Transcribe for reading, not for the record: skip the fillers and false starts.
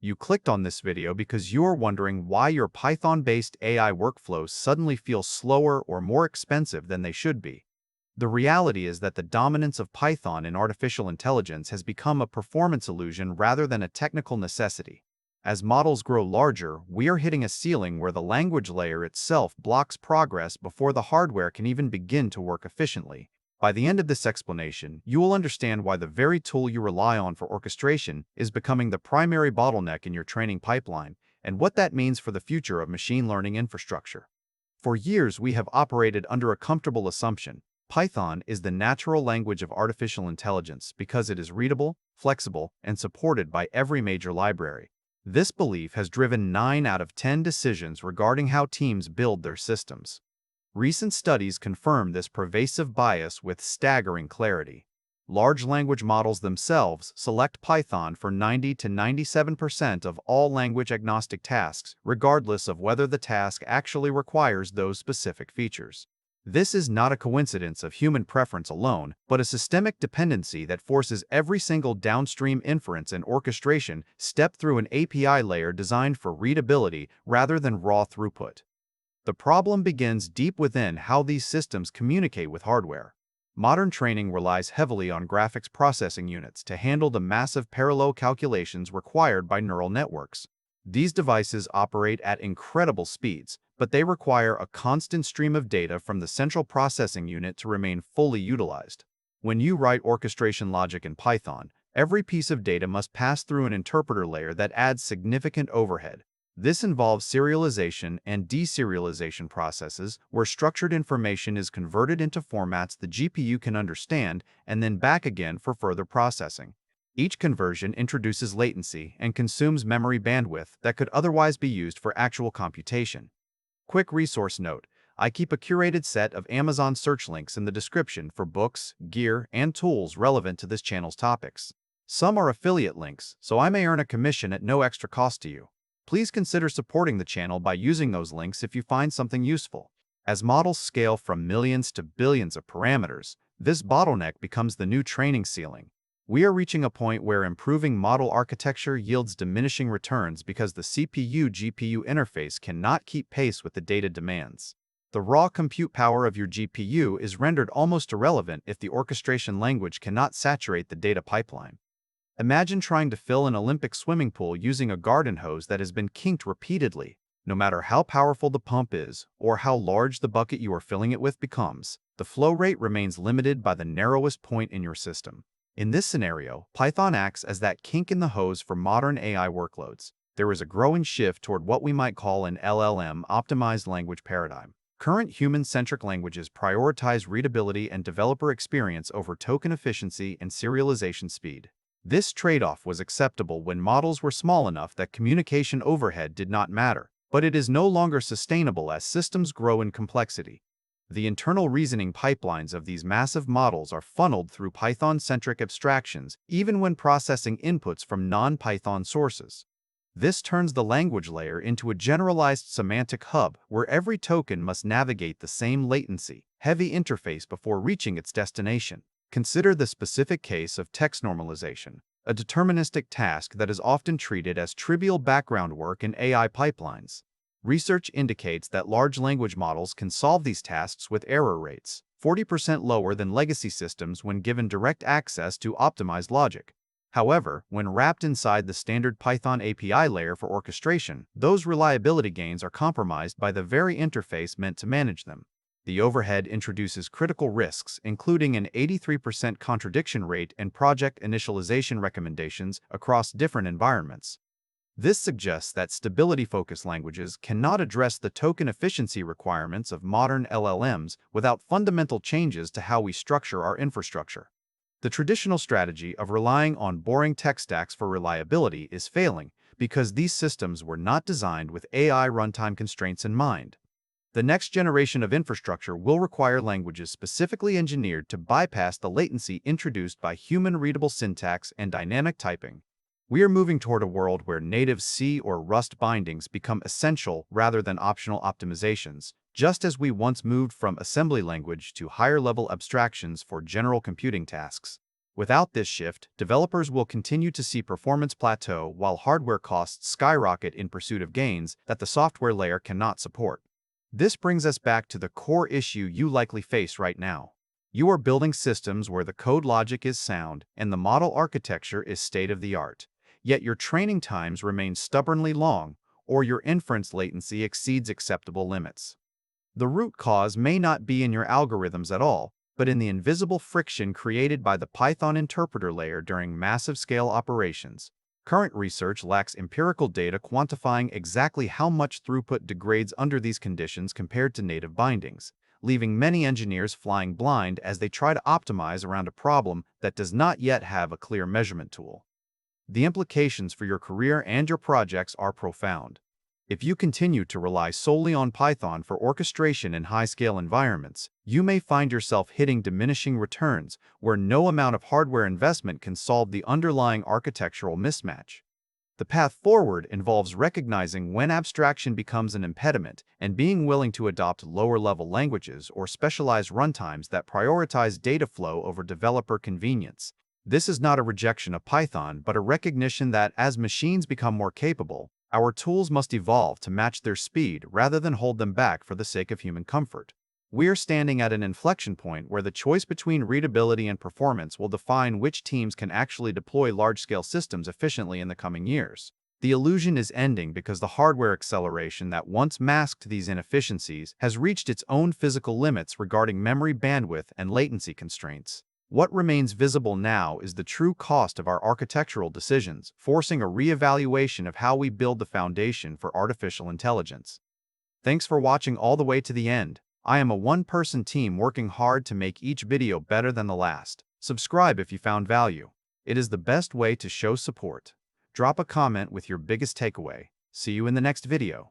You clicked on this video because you're wondering why your Python-based AI workflows suddenly feel slower or more expensive than they should be. The reality is that the dominance of Python in artificial intelligence has become a performance illusion rather than a technical necessity. As models grow larger, we are hitting a ceiling where the language layer itself blocks progress before the hardware can even begin to work efficiently. By the end of this explanation, you will understand why the very tool you rely on for orchestration is becoming the primary bottleneck in your training pipeline, and what that means for the future of machine learning infrastructure. For years, we have operated under a comfortable assumption: Python is the natural language of artificial intelligence because it is readable, flexible, and supported by every major library. This belief has driven 9 out of 10 decisions regarding how teams build their systems. Recent studies confirm this pervasive bias with staggering clarity. Large language models themselves select Python for 90 to 97% of all language-agnostic tasks, regardless of whether the task actually requires those specific features. This is not a coincidence of human preference alone, but a systemic dependency that forces every single downstream inference and orchestration step through an API layer designed for readability rather than raw throughput. The problem begins deep within how these systems communicate with hardware. Modern training relies heavily on graphics processing units to handle the massive parallel calculations required by neural networks. These devices operate at incredible speeds, but they require a constant stream of data from the central processing unit to remain fully utilized. When you write orchestration logic in Python, every piece of data must pass through an interpreter layer that adds significant overhead. This involves serialization and deserialization processes where structured information is converted into formats the GPU can understand and then back again for further processing. Each conversion introduces latency and consumes memory bandwidth that could otherwise be used for actual computation. Quick resource note: I keep a curated set of Amazon search links in the description for books, gear, and tools relevant to this channel's topics. Some are affiliate links, so I may earn a commission at no extra cost to you. Please consider supporting the channel by using those links if you find something useful. As models scale from millions to billions of parameters, this bottleneck becomes the new training ceiling. We are reaching a point where improving model architecture yields diminishing returns because the CPU-GPU interface cannot keep pace with the data demands. The raw compute power of your GPU is rendered almost irrelevant if the orchestration language cannot saturate the data pipeline. Imagine trying to fill an Olympic swimming pool using a garden hose that has been kinked repeatedly. No matter how powerful the pump is or how large the bucket you are filling it with becomes, the flow rate remains limited by the narrowest point in your system. In this scenario, Python acts as that kink in the hose for modern AI workloads. There is a growing shift toward what we might call an LLM-optimized language paradigm. Current human-centric languages prioritize readability and developer experience over token efficiency and serialization speed. This trade-off was acceptable when models were small enough that communication overhead did not matter, but it is no longer sustainable as systems grow in complexity. The internal reasoning pipelines of these massive models are funneled through Python-centric abstractions even when processing inputs from non-Python sources. This turns the language layer into a generalized semantic hub where every token must navigate the same latency-heavy interface before reaching its destination. Consider the specific case of text normalization, a deterministic task that is often treated as trivial background work in AI pipelines. Research indicates that large language models can solve these tasks with error rates 40% lower than legacy systems when given direct access to optimized logic. However, when wrapped inside the standard Python API layer for orchestration, those reliability gains are compromised by the very interface meant to manage them. The overhead introduces critical risks, including an 83% contradiction rate in project initialization recommendations across different environments. This suggests that stability-focused languages cannot address the token efficiency requirements of modern LLMs without fundamental changes to how we structure our infrastructure. The traditional strategy of relying on boring tech stacks for reliability is failing because these systems were not designed with AI runtime constraints in mind. The next generation of infrastructure will require languages specifically engineered to bypass the latency introduced by human-readable syntax and dynamic typing. We are moving toward a world where native C or Rust bindings become essential rather than optional optimizations, just as we once moved from assembly language to higher-level abstractions for general computing tasks. Without this shift, developers will continue to see performance plateau while hardware costs skyrocket in pursuit of gains that the software layer cannot support. This brings us back to the core issue you likely face right now. You are building systems where the code logic is sound and the model architecture is state-of-the-art, yet your training times remain stubbornly long or your inference latency exceeds acceptable limits. The root cause may not be in your algorithms at all, but in the invisible friction created by the Python interpreter layer during massive-scale operations. Current research lacks empirical data quantifying exactly how much throughput degrades under these conditions compared to native bindings, leaving many engineers flying blind as they try to optimize around a problem that does not yet have a clear measurement tool. The implications for your career and your projects are profound. If you continue to rely solely on Python for orchestration in high-scale environments, you may find yourself hitting diminishing returns where no amount of hardware investment can solve the underlying architectural mismatch. The path forward involves recognizing when abstraction becomes an impediment and being willing to adopt lower-level languages or specialized runtimes that prioritize data flow over developer convenience. This is not a rejection of Python, but a recognition that as machines become more capable, our tools must evolve to match their speed rather than hold them back for the sake of human comfort. We are standing at an inflection point where the choice between readability and performance will define which teams can actually deploy large-scale systems efficiently in the coming years. The illusion is ending because the hardware acceleration that once masked these inefficiencies has reached its own physical limits regarding memory bandwidth and latency constraints. What remains visible now is the true cost of our architectural decisions, forcing a re-evaluation of how we build the foundation for artificial intelligence. Thanks for watching all the way to the end. I am a one-person team working hard to make each video better than the last. Subscribe if you found value. It is the best way to show support. Drop a comment with your biggest takeaway. See you in the next video.